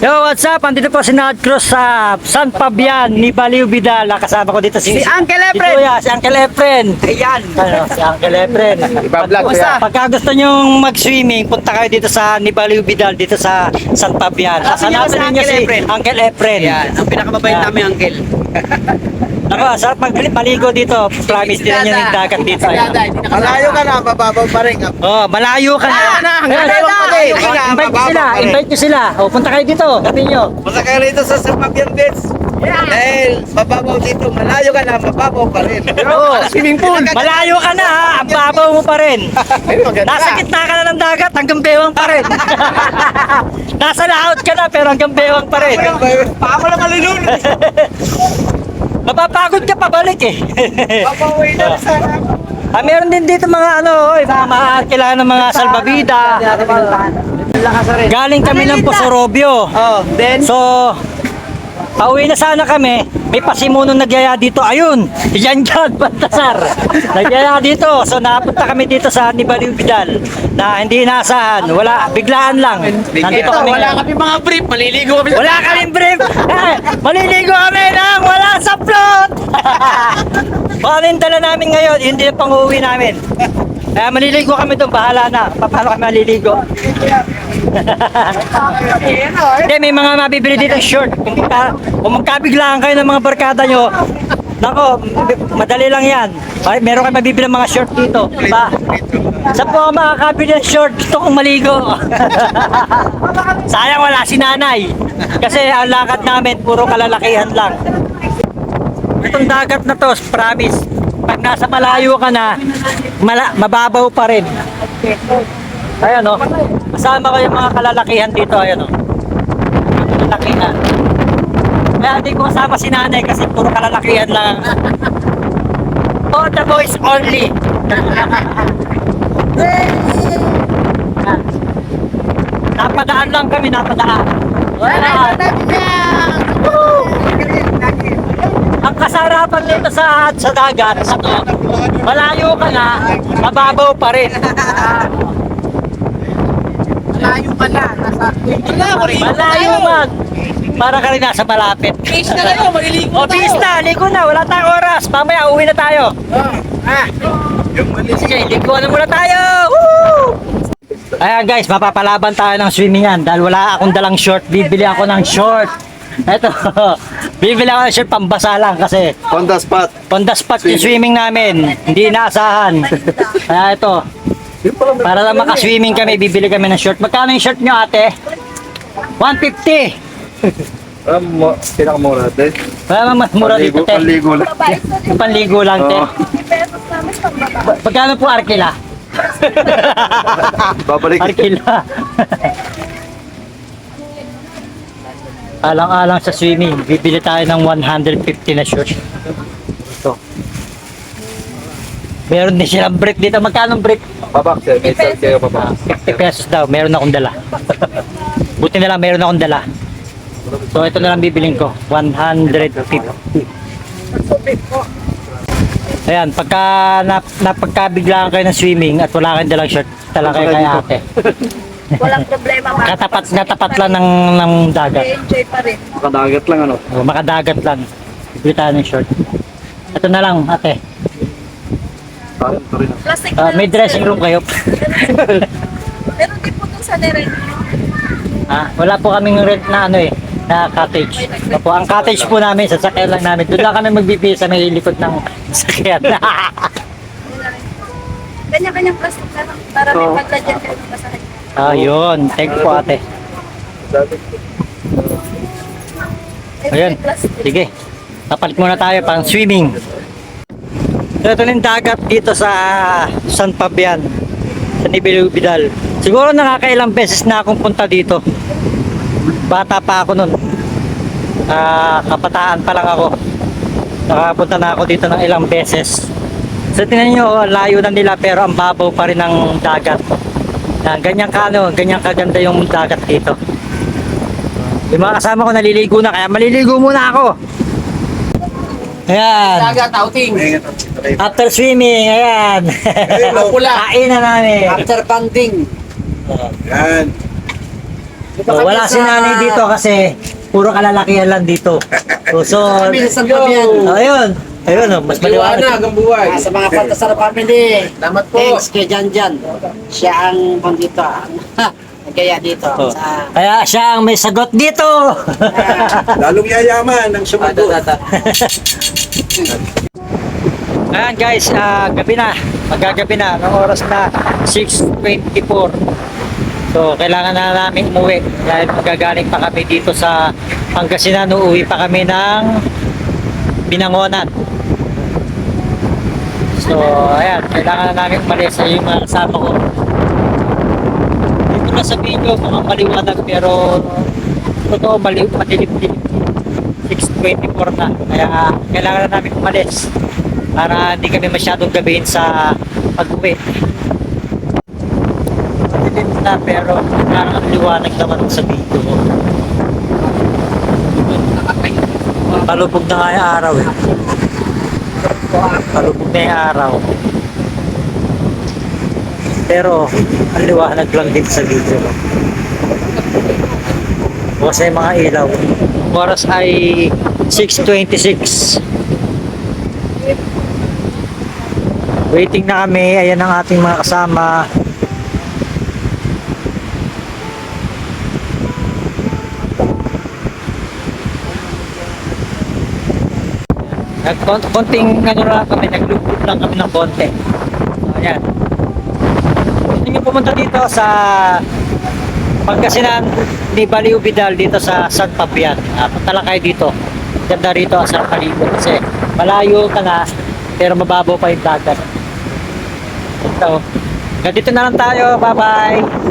Yo, what's up? Andito po si Nat Cruz sa San Fabian ni Baliw Vidal. Kasama ko dito si Uncle Efren. Si Kuya, si Uncle Efren. Ayan. Ano, si Uncle Efren. Iba-vlog ko yan. Pagka gusto nyong mag-swimming, punta kayo dito sa Nibaliw Vidal dito sa San Fabian. Hanapin ninyo si Uncle Efren. Ayan, ang pinakamabait Ayan. namin uncle. Ako, sarap maligo dito. Promise din niyo yung dagat dito. Malayo ka na, mababaw pa rin. Oh, malayo ka na. Malayo ka na. Invite nyo sila, invite nyo sila. O, punta kayo dito, sabi nyo. Punta kayo rito sa Sampabian Beach. Dahil mababaw dito, malayo ka na, mababaw pa rin. Oo. Swimming pool. Malayo ka na ha, ang babaw mo pa rin. Nasa gitna ka na ng dagat, hanggang bewang pa rin. Nasa laot ka na, pero hanggang bewang pa rin. Paako na malinun. Mapapagod ka pabalik eh. Papaway na sana. Meron din dito mga mga kailangan ng mga salbabida. Galing kami ng Posorobio. Oh, then So, pauwi na sana kami. May pasimunong nagyaya dito. Ayun, yan Baltasar. Nagyaya dito. So, napunta kami dito sa Nibaliw Vidal na hindi inaasahan. Wala, biglaan lang. Nandito kami. wala kami mga brief, maliligo kami. Wala kaming brief. Maliligo kami nang wala sa float. Baka yung dala namin ngayon, yun din ang pang-uwi namin. Kaya maliligo kami doon, bahala na. Paano kami maliligo? Hindi, may mga mabibili dito short. Kung magkabiglaan kayo ng mga barkada nyo, nako, madali lang yan. Meron kayo mabibili ng mga short dito. Diba? Sa po ako makakabili ng short, gusto kong maligo. Sayang wala si nanay. Kasi ang lakad namin, puro kalalakihan lang. Itong dagat na to, promise, pag nasa malayo ka na, mababaw pa rin. Ayan o, kasama ko yung mga kalalakihan dito, ayan o. Kalalakihan. Kaya hindi ko kasama si nanay kasi puro kalalakihan lang. For the boys only. Napadaan lang kami, napadaan. Ang kasarapan dito sa dagat, sa to, malayo ka na, mababaw pa rin. Malayo ka na. Malayo man. Para ka rin nasa malapit. Fish na kayo, maliligo O, pista, ligo na. Wala tayong oras. Mamaya, uwi na tayo. Sige, ligo na muna tayo. Woo! Ayan guys, mapapalaban tayo ng swimmingan. Dahil wala akong dalang short, bibili ako ng short. Eto, bibili ako ng short pambasa lang kasi On the spot. on the spot yung swimming namin. Hindi inaasahan. Kaya ito, para lang makaswimming kami, bibili kami ng short. Magkano yung short nyo ate? 150. Pinakamura natin. Wala naman mas mura dito te. Panligo lang. Yung panligo lang te. Oo. Magkano po arkila? Babalik. Arkila. Alang-alang sa swimming, bibili tayo ng 150 na short. Ito. Meron din silang brick dito. Magkano brick? Babak sir, may charge kayo babak. 50 pesos daw. Meron akong dala. Buti na lang, meron akong dala. So ito na lang bibiling ko. 150. Ayan, pagka napagkabiglaan kayo ng swimming at wala kayong dalang short, tala kayo kay ate. Walang problema, ma'am. Natapat lang ng dagat. Enjoy pa rin. Makadagat lang ano. O, makadagat lang. Bibili tayo ng short. Ito na lang, ate. Ito rin. Plastic na May lang, dressing sir. room kayo. Meron din po itong sa neren. Wala po kaming rent na na cottage. Opo, ang cottage po namin, sasakyan lang namin. Doon lang kami magbibigay sa may likod ng sasakyan. Kanya-kanyang plastic na lang. Para may pagladyan kayo ng basahin. Yun. Thank you po ate. Ayan. Sige. Papalit muna tayo pang swimming. Ito na yung dagat dito sa San Fabian. Sa Nibaliw Vidal. Siguro nakakailang beses na akong punta dito. Bata pa ako nun. Kabataan pa lang ako. Nakapunta na ako dito ng ilang beses. So tingnan nyo, layo na nila pero ang babaw pa rin ng dagat. Ganyan kaganda yung dagat dito. Yung mga kasama ko naliligo na, kaya maliligo muna ako. Ayan. Dagat outing. After swimming, ayan. Pula. Kain na namin. After banding. Yan. So, wala si nanay dito kasi puro kalalakihan lang dito. So, Kami sa Fabian. ayun. Ayun, oh, mas maliwanag. Liwanag ang buhay. Sa mga Pantasar family. Salamat po. Thanks kay Janjan. Siya ang dito. Nagkaya dito. Oh. Sa Kaya siya ang may sagot dito. Lalong yayaman ang sumagot. Ayan guys, gabi na. Magagabi na. Ang oras na 6:24. So, kailangan na namin umuwi. Dahil magagaling pa kami dito sa Pangasinan. Uuwi pa kami ng Binangonan. So, ayan. Kailangan na namin umalis sa yung mga kasama ko. Dito na sa video, mukhang maliwanag. Pero, totoo, madilim-dilim. 6:24 na. Kaya, kailangan na namin umalis. Para hindi kami masyadong gabihin sa pag-uwi. Madilim na pero parang ang liwanag naman sa video ko. Palubog na nga yung araw eh. Palubog na yung araw. Pero ang liwanag lang din sa video ko. Kasi mga ilaw. Oras ay 6:26. Waiting na kami. Ayan ang ating mga kasama. Konting ano lang kami, naglugod lang kami ng konti. So, ayan. Gusto nyo pumunta dito sa Pangasinan ni Baliw Bidal dito sa San Fabian. Punta lang kayo dito. Ganda rito sa palibot kasi malayo ka na pero mababaw pa yung dagat. So, ganito na lang tayo. Bye-bye!